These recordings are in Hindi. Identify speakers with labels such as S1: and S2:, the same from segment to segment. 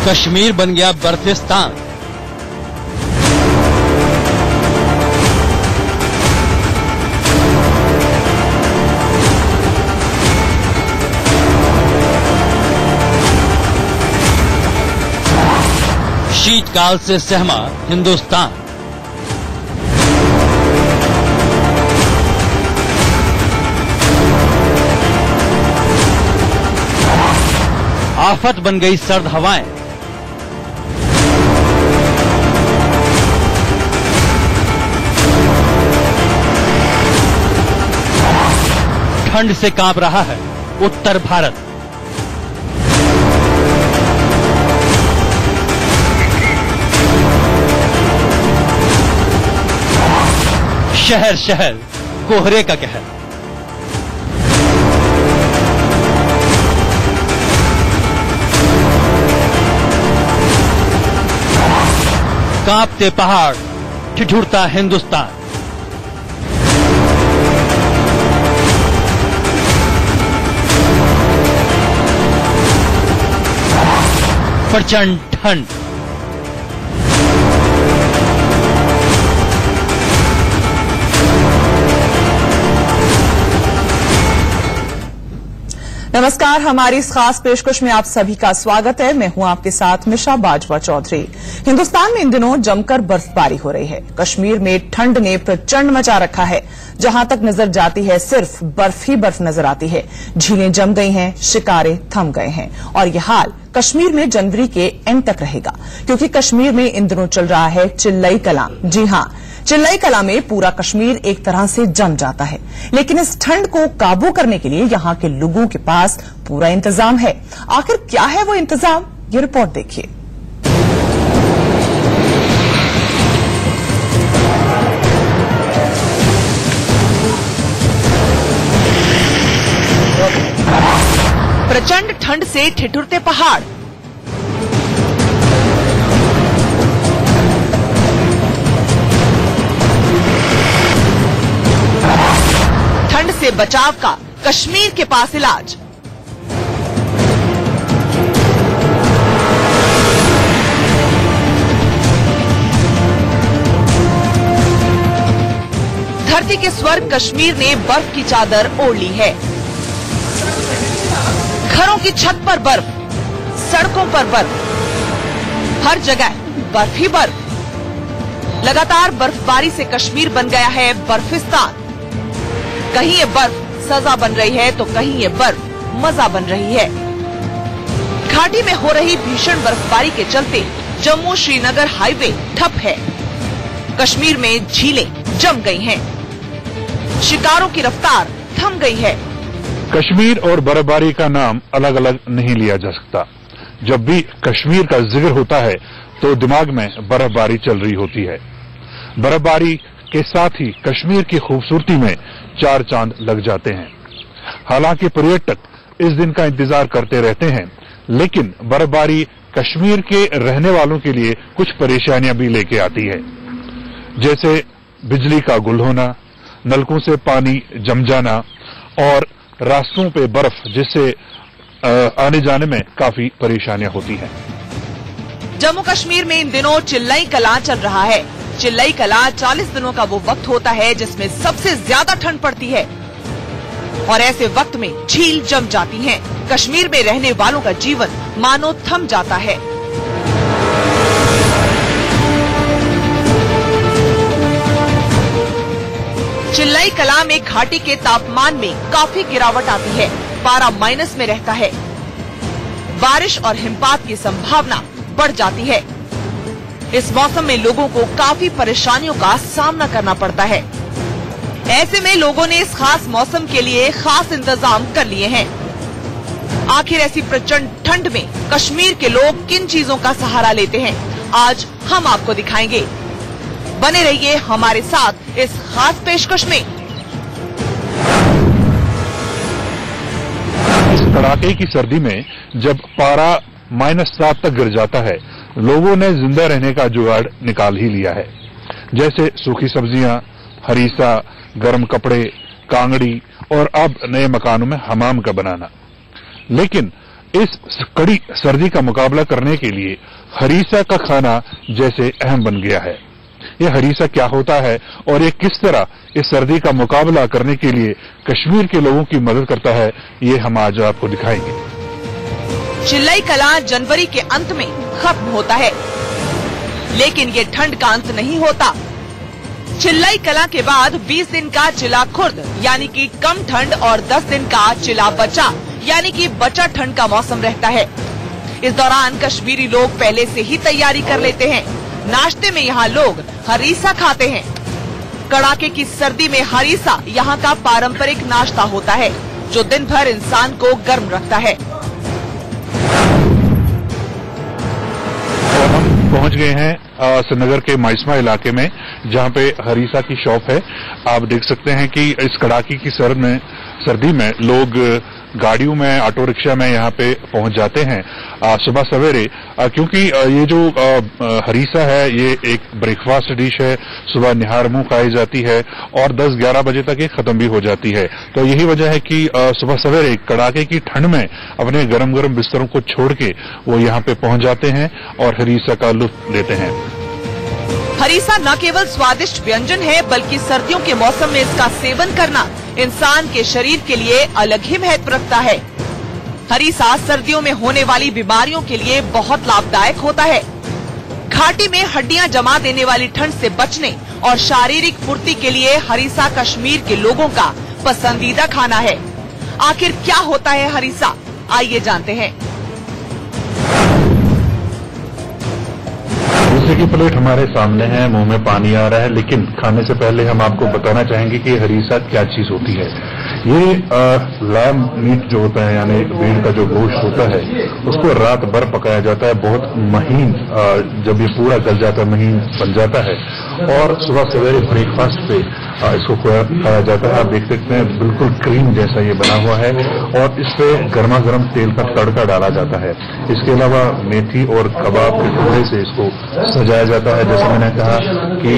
S1: कश्मीर बन गया बर्फिस्तान। शीतकाल से सहमा हिंदुस्तान। आफत बन गई सर्द हवाएं। ठंड से कांप रहा है उत्तर भारत। शहर शहर कोहरे का कहर। कांपते पहाड़, ठिठुरता हिंदुस्तान। प्रचंड ठंड।
S2: नमस्कार, हमारी इस खास पेशकश में आप सभी का स्वागत है। मैं हूं आपके साथ मिशा बाजवा चौधरी। हिंदुस्तान में इन दिनों जमकर बर्फबारी हो रही है। कश्मीर में ठंड ने प्रचंड मचा रखा है। जहां तक नजर जाती है सिर्फ बर्फ ही बर्फ नजर आती है। झीलें जम गई हैं, शिकारे थम गए हैं और यह हाल कश्मीर में जनवरी के एंड तक रहेगा, क्योंकि कश्मीर में इन दिनों चल रहा है चिल्लई कलां। जी हां, चिल्लई कलां में पूरा कश्मीर एक तरह से जम जाता है। लेकिन इस ठंड को काबू करने के लिए यहां के लोगों के पास पूरा इंतजाम है। आखिर क्या है वो इंतजाम, ये रिपोर्ट देखिए।
S3: प्रचंड ठंड से ठिठुरते पहाड़, ठंड से बचाव का कश्मीर के पास इलाज। धरती के स्वर्ग कश्मीर ने बर्फ की चादर ओढ़ ली है। घरों की छत पर बर्फ, सड़कों पर बर्फ, हर जगह बर्फ ही बर्फ। लगातार बर्फबारी से कश्मीर बन गया है बर्फिस्तान। कहीं ये बर्फ सजा बन रही है तो कहीं ये बर्फ मजा बन रही है। घाटी में हो रही भीषण बर्फबारी के चलते जम्मू श्रीनगर हाईवे ठप है। कश्मीर में झीलें जम गई हैं, शिकारों की रफ्तार थम गई है।
S4: कश्मीर और बर्फबारी का नाम अलग अलग नहीं लिया जा सकता। जब भी कश्मीर का जिक्र होता है तो दिमाग में बर्फबारी चल रही होती है। बर्फबारी के साथ ही कश्मीर की खूबसूरती में चार चांद लग जाते हैं। हालांकि पर्यटक इस दिन का इंतजार करते रहते हैं, लेकिन बर्फबारी कश्मीर के रहने वालों के लिए कुछ परेशानियां भी लेके आती है, जैसे बिजली का गुल होना, नलकों से पानी जम जाना और रास्तों पे बर्फ, जिससे आने जाने में काफी परेशानियां होती हैं।
S3: जम्मू कश्मीर में इन दिनों चिल्लई कलां चल रहा है। चिल्लई कलां 40 दिनों का वो वक्त होता है जिसमें सबसे ज्यादा ठंड पड़ती है और ऐसे वक्त में झील जम जाती हैं। कश्मीर में रहने वालों का जीवन मानो थम जाता है। चिल्लई कलां में घाटी के तापमान में काफी गिरावट आती है। पारा माइनस में रहता है। बारिश और हिमपात की संभावना बढ़ जाती है। इस मौसम में लोगों को काफी परेशानियों का सामना करना पड़ता है। ऐसे में लोगों ने इस खास मौसम के लिए खास इंतजाम कर लिए हैं। आखिर ऐसी प्रचंड ठंड में कश्मीर के लोग किन चीजों का सहारा लेते हैं, आज हम आपको दिखाएंगे। बने रहिए हमारे साथ इस खास पेशकश में।
S4: इस कड़ाके की सर्दी में जब पारा -7 तक गिर जाता है, लोगों ने जिंदा रहने का जुगाड़ निकाल ही लिया है, जैसे सूखी सब्जियां, हरीसा, गर्म कपड़े, कांगड़ी और अब नए मकानों में हमाम का बनाना। लेकिन इस कड़ी सर्दी का मुकाबला करने के लिए हरीसा का खाना जैसे अहम बन गया है। यह हरीसा क्या होता है और ये किस तरह इस सर्दी का मुकाबला करने के लिए कश्मीर के लोगों की मदद करता है, ये हम आज आपको दिखाएंगे।
S3: चिल्लई कलां जनवरी के अंत में खत्म होता है, लेकिन ये ठंड का अंत नहीं होता। चिल्लई कलां के बाद 20 दिन का चिला खुर्द यानी कि कम ठंड और 10 दिन का चिला बचा यानी कि बचा ठंड का मौसम रहता है। इस दौरान कश्मीरी लोग पहले से ही तैयारी कर लेते हैं। नाश्ते में यहाँ लोग हरीसा खाते हैं। कड़ाके की सर्दी में हरीसा यहाँ का पारंपरिक नाश्ता होता है, जो दिन भर इंसान को गर्म रखता है।
S4: और हम पहुंच गए हैं श्रीनगर के माइस्मा इलाके में, जहां पे हरीसा की शॉप है। आप देख सकते हैं कि इस कड़ाके की सर्दी में लोग गाड़ियों में, ऑटो रिक्शा में यहाँ पे पहुंच जाते हैं सुबह सवेरे, क्योंकि ये जो हरीसा है ये एक ब्रेकफास्ट डिश है। सुबह निहार मुंह खाई जाती है और 10-11 बजे तक ये खत्म भी हो जाती है। तो यही वजह है कि सुबह सवेरे कड़ाके की ठंड में अपने गरम गरम बिस्तरों को छोड़ के वो यहाँ पे पहुंच जाते हैं और हरीसा का लुत्फ लेते हैं।
S3: हरीसा न केवल स्वादिष्ट व्यंजन है, बल्कि सर्दियों के मौसम में इसका सेवन करना इंसान के शरीर के लिए अलग ही महत्व रखता है। हरीसा सर्दियों में होने वाली बीमारियों के लिए बहुत लाभदायक होता है। घाटी में हड्डियां जमा देने वाली ठंड से बचने और शारीरिक फुर्ती के लिए हरीसा कश्मीर के लोगों का पसंदीदा खाना है। आखिर क्या होता है हरीसा, आइए जानते हैं।
S4: हरीसे की प्लेट हमारे सामने है, मुंह में पानी आ रहा है, लेकिन खाने से पहले हम आपको बताना चाहेंगे कि हरीसा क्या चीज होती है। ये लैम मीट जो होता है, यानी भेड़ का जो गोश्त होता है, उसको रात भर पकाया जाता है। बहुत महीन, जब ये पूरा गल जाता है, महीन बन जाता है और सुबह सवेरे ब्रेकफास्ट पे इसको खाया जाता है। आप देख सकते हैं बिल्कुल क्रीम जैसा ये बना हुआ है और इस पे गर्मा गर्म तेल का तड़का डाला जाता है। इसके अलावा मेथी और कबाब के टुकड़े से इसको सजाया जाता है। जैसे मैंने कहा कि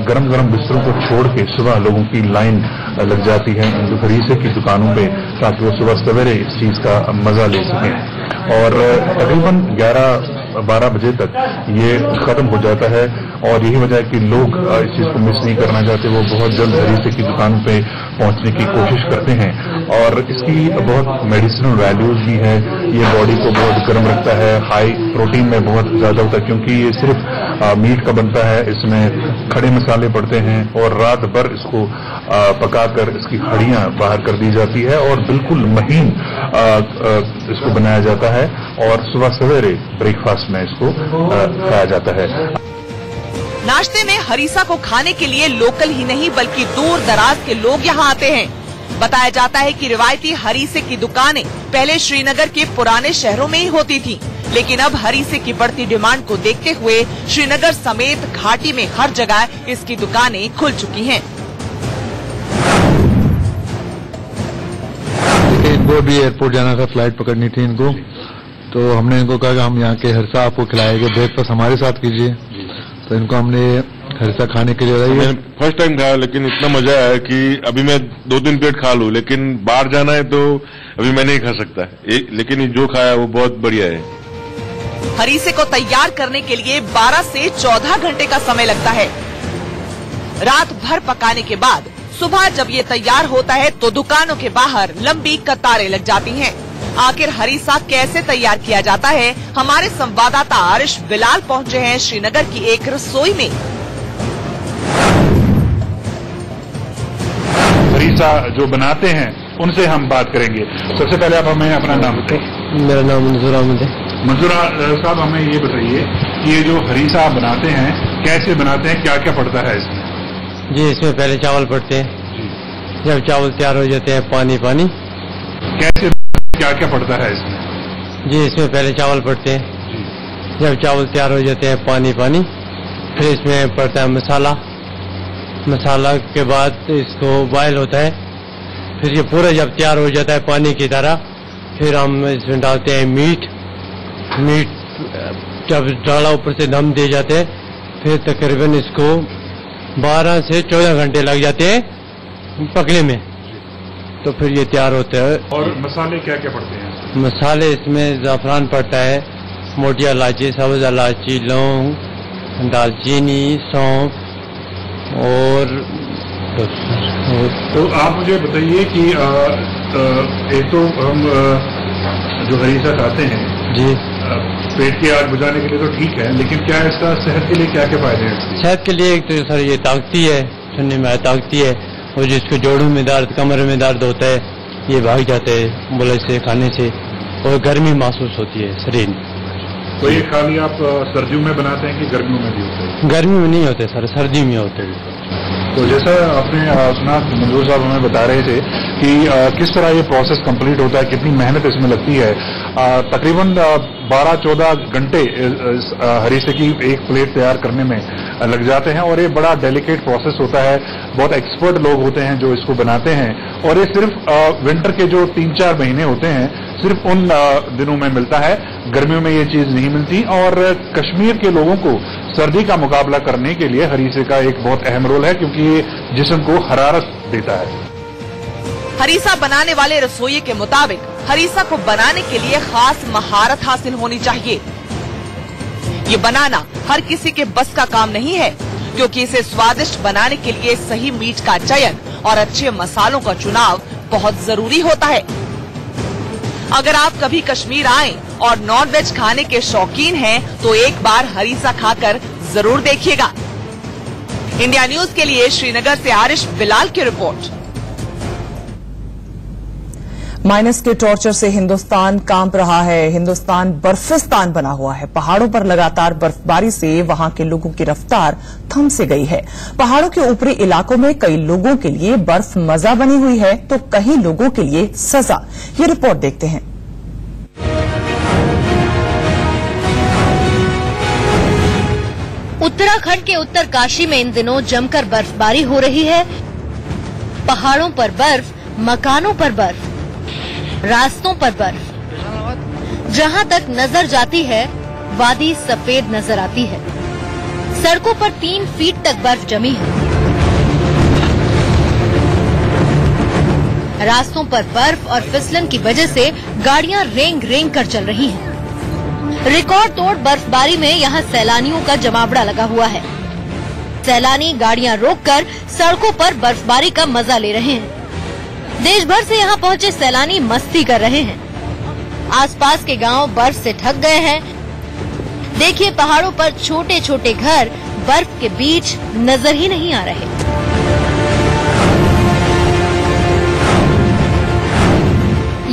S4: गरम गरम बिस्तरों को छोड़ के सुबह लोगों की लाइन लग जाती है हरीसे की दुकानों पे, ताकि वो सुबह सवेरे इस चीज का मजा ले सकें। और तकरीबन 11-12 बजे तक ये खत्म हो जाता है और यही वजह है कि लोग इस चीज को मिस नहीं करना चाहते। वो बहुत जल्द हरीसे की दुकान पे पहुंचने की कोशिश करते हैं और इसकी बहुत मेडिसिनल वैल्यूज भी है। ये बॉडी को बहुत गर्म रखता है, हाई प्रोटीन में बहुत ज्यादा होता है, क्योंकि ये सिर्फ मीट का बनता है। इसमें खड़े मसाले पड़ते हैं और रात भर इसको पकाकर इसकी हड्डियां बाहर कर दी जाती है और बिल्कुल महीन इसको बनाया जाता है और सुबह सवेरे ब्रेकफास्ट में इसको खाया जाता है।
S3: नाश्ते में हरीसा को खाने के लिए लोकल ही नहीं बल्कि दूर दराज के लोग यहाँ आते हैं। बताया जाता है कि रिवायती हरीसे की दुकानें पहले श्रीनगर के पुराने शहरों में ही होती थी, लेकिन अब हरीसे की बढ़ती डिमांड को देखते हुए श्रीनगर समेत घाटी में हर जगह इसकी दुकानें खुल चुकी हैं।
S5: इनको भी एयरपोर्ट जाना था, फ्लाइट पकड़नी थी इनको, तो हमने इनको कहा कि हम यहाँ के हरीसा आपको खिलाएंगे, ब्रेकफास्ट हमारे साथ कीजिए। तो इनको हमने हरीसा खाने के लिए बताइए।
S6: फर्स्ट टाइम खाया, लेकिन इतना मजा आया कि अभी मैं 2-3 प्लेट खा लूं, लेकिन बाहर जाना है तो अभी मैं नहीं खा सकता, लेकिन जो खाया वो बहुत बढ़िया है।
S3: हरीसे को तैयार करने के लिए 12 से 14 घंटे का समय लगता है। रात भर पकाने के बाद सुबह जब ये तैयार होता है तो दुकानों के बाहर लंबी कतारें लग जाती हैं। आखिर हरीसा कैसे तैयार किया जाता है, हमारे संवाददाता आरिश बिलाल पहुंचे हैं श्रीनगर की एक रसोई में।
S4: हरीसा जो बनाते हैं उनसे हम बात करेंगे। सबसे पहले आप हमें अपना नाम बताइए।
S5: मेरा नाम मंजूर अहमद है।
S4: मंजूर साहब, हमें ये बताइए कि ये जो हरीसा आप बनाते हैं कैसे बनाते हैं, क्या क्या पड़ता है इसमें?
S7: जी, इसमें पहले चावल पड़ते हैं। जब चावल तैयार हो जाते हैं, पानी
S4: कैसे, क्या क्या पड़ता है इसमें?
S7: जी, इसमें पहले चावल पड़ते हैं। जब चावल तैयार हो जाते हैं, पानी फिर इसमें पड़ता है मसाला के बाद इसको बॉयल होता है। फिर ये पूरा जब तैयार हो जाता है पानी की तरह, फिर हम इसमें डालते हैं मीट। जब डाला ऊपर से दम दिए जाते हैं, फिर तकरीबन इसको 12 से 14 घंटे लग जाते हैं पकने में। तो फिर ये तैयार होते हैं।
S4: और मसाले क्या क्या पड़ते हैं?
S7: मसाले इसमें ज़ाफ़रान पड़ता है, मोटी इलायची, सब्ज़ इलायची, लौंग, दालचीनी, सौंफ और
S4: तो आप मुझे बताइए कि एक तो हम जो हरीसा खाते हैं
S7: जी,
S4: पेट की आग बुझाने के लिए तो ठीक है, लेकिन क्या इसका सेहत के लिए क्या क्या फायदे हैं?
S7: सेहत के लिए एक तो सर ये ताकती है, सुनने में ताकती है, और जिसको जोड़ों में दर्द, कमर में दर्द होता है, ये भाग जाते हैं बोले से खाने से, और गर्मी महसूस होती है शरीर में।
S4: तो ये खाली आप सर्दियों में बनाते हैं कि गर्मियों में भी होते हैं?
S7: गर्मी में नहीं होते सर, सर्दी में होते हैं।
S4: तो जैसा आपने सुना, मंजूर साहब हमें बता रहे थे कि किस तरह ये प्रोसेस कंप्लीट होता है, कितनी मेहनत इसमें लगती है। तकरीबन 12-14 घंटे हरीसे की एक प्लेट तैयार करने में लग जाते हैं, और ये बड़ा डेलिकेट प्रोसेस होता है। बहुत एक्सपर्ट लोग होते हैं जो इसको बनाते हैं, और ये सिर्फ विंटर के जो 3-4 महीने होते हैं, सिर्फ उन दिनों में मिलता है। गर्मियों में ये चीज नहीं मिलती। और कश्मीर के लोगों को सर्दी का मुकाबला करने के लिए हरीसे का एक बहुत अहम रोल है, क्योंकि ये जिस्म को हरारत देता है।
S3: हरीसा बनाने वाले रसोई के मुताबिक हरीसा को बनाने के लिए खास महारत हासिल होनी चाहिए। ये बनाना हर किसी के बस का काम नहीं है, क्योंकि इसे स्वादिष्ट बनाने के लिए सही मीट का चयन और अच्छे मसालों का चुनाव बहुत जरूरी होता है। अगर आप कभी कश्मीर आएं और नॉन वेज खाने के शौकीन हैं, तो एक बार हरीसा खाकर जरूर देखिएगा। इंडिया न्यूज के लिए श्रीनगर से आरिश बिलाल की रिपोर्ट।
S2: माइनस के टॉर्चर से हिंदुस्तान कांप रहा है। हिंदुस्तान बर्फिस्तान बना हुआ है। पहाड़ों पर लगातार बर्फबारी से वहां के लोगों की रफ्तार थम से गई है। पहाड़ों के ऊपरी इलाकों में कई लोगों के लिए बर्फ मजा बनी हुई है, तो कई लोगों के लिए सजा। ये रिपोर्ट देखते हैं।
S8: उत्तराखंड के उत्तरकाशी में इन दिनों जमकर बर्फबारी हो रही है। पहाड़ों पर बर्फ, मकानों पर बर्फ, रास्तों पर बर्फ। जहां तक नजर जाती है वादी सफेद नजर आती है। सड़कों पर 3 फीट तक बर्फ जमी है। रास्तों पर बर्फ और फिसलन की वजह से गाड़ियां रेंग रेंग कर चल रही हैं। रिकॉर्ड तोड़ बर्फबारी में यहां सैलानियों का जमावड़ा लगा हुआ है। सैलानी गाड़ियां रोककर सड़कों पर बर्फबारी का मजा ले रहे हैं। देश भर से यहां पहुंचे सैलानी मस्ती कर रहे हैं। आसपास के गांव बर्फ से ढक गए हैं। देखिए, पहाड़ों पर छोटे छोटे घर बर्फ के बीच नजर ही नहीं आ रहे।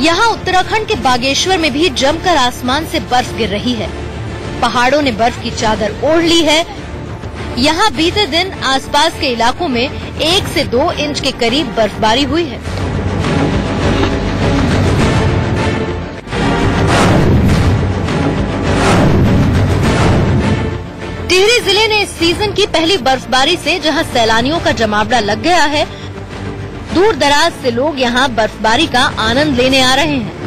S8: यहाँ उत्तराखंड के बागेश्वर में भी जमकर आसमान से बर्फ गिर रही है। पहाड़ों ने बर्फ की चादर ओढ़ ली है। यहाँ बीते दिन आसपास के इलाकों में 1 से 2 इंच के करीब बर्फबारी हुई है। टिहरी जिले ने इस सीजन की पहली बर्फबारी से जहां सैलानियों का जमावड़ा लग गया है, दूर दराज से लोग यहां बर्फबारी का आनंद लेने आ रहे हैं।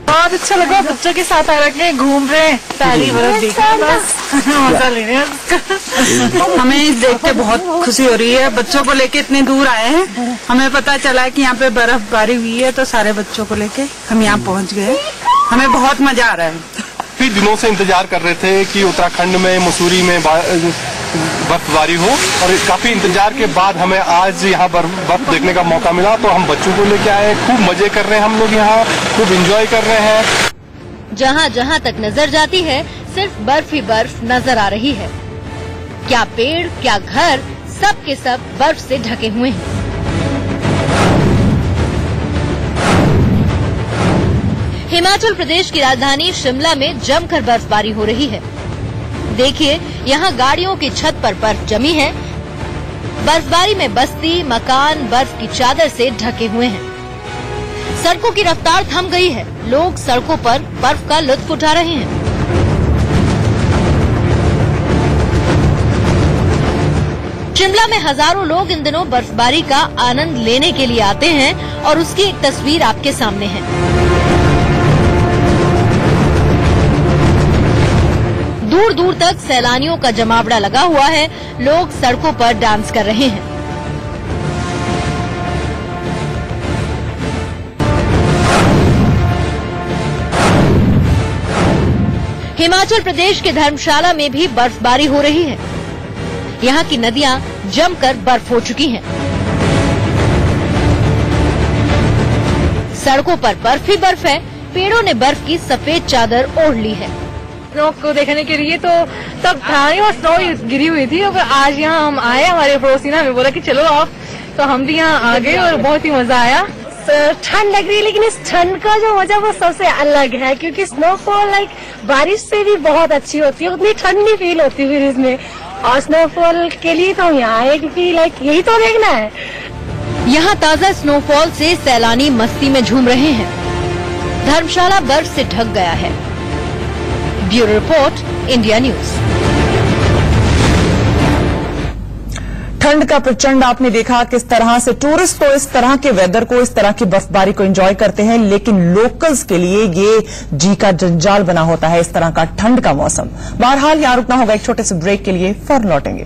S9: बहुत अच्छा लगा, बच्चों के साथ आ रखे घूम रहे हैं, पहली बर्फ देख रहे हैं, बस मजा ले रहे हैं। हमें देख के बहुत खुशी हो रही है। बच्चों को लेके इतने दूर आए हैं, हमें पता चला कि यहाँ पे बर्फबारी हुई है, तो सारे बच्चों को लेके हम यहाँ पहुँच गए। हमें बहुत मजा आ रहा है।
S10: काफी दिनों से इंतजार कर रहे थे कि उत्तराखंड में, मसूरी में बर्फबारी हो, और काफी इंतजार के बाद हमें आज यहाँ बर्फ देखने का मौका मिला। तो हम बच्चों को लेके आए, खूब मजे कर रहे हैं हम लोग, यहाँ खूब एंजॉय कर रहे हैं।
S8: जहाँ जहाँ तक नजर जाती है सिर्फ बर्फ ही बर्फ नजर आ रही है। क्या पेड़, क्या घर, सब के सब बर्फ से ढके हुए हैं। हिमाचल प्रदेश की राजधानी शिमला में जमकर बर्फबारी हो रही है। देखिए, यहाँ गाड़ियों की छत पर बर्फ जमी है। बर्फबारी में बस्ती, मकान बर्फ की चादर से ढके हुए हैं। सड़कों की रफ्तार थम गई है। लोग सड़कों पर बर्फ का लुत्फ उठा रहे हैं। शिमला में हजारों लोग इन दिनों बर्फबारी का आनंद लेने के लिए आते हैं, और उसकी एक तस्वीर आपके सामने है। दूर दूर तक सैलानियों का जमावड़ा लगा हुआ है। लोग सड़कों पर डांस कर रहे हैं। हिमाचल प्रदेश के धर्मशाला में भी बर्फबारी हो रही है। यहाँ की नदियां जमकर बर्फ हो चुकी हैं। सड़कों पर बर्फ ही बर्फ है। पेड़ों ने बर्फ की सफेद चादर ओढ़ ली है।
S11: स्नो को देखने के लिए तो तब था नहीं और स्नो गिरी हुई थी। और आज यहाँ हम आए, हमारे पड़ोसी ने हमें बोला कि चलो आप, तो हम भी यहाँ आ गए और बहुत ही मजा आया।
S12: ठंड लग रही है लेकिन इस ठंड का जो मजा वो सबसे अलग है, क्योंकि स्नोफॉल बारिश से भी बहुत अच्छी होती है, उतनी ठंड नहीं फील होती फिर इसमें। और स्नोफॉल के लिए तो हम यहाँ आए क्योंकि यही तो देखना है।
S8: यहाँ ताजा स्नोफॉल से सैलानी मस्ती में झूम रहे हैं। धर्मशाला बर्फ से ढक गया है। Bureau report, India news.
S2: ठंड का प्रचंड आपने देखा किस तरह से टूरिस्ट तो इस तरह के वेदर को, इस तरह की बर्फबारी को एंजॉय करते हैं, लेकिन लोकल्स के लिए ये जी का जंजाल बना होता है इस तरह का ठंड का मौसम। बहरहाल यहां रुकना होगा एक छोटे से ब्रेक के लिए, फौरन लौटेंगे।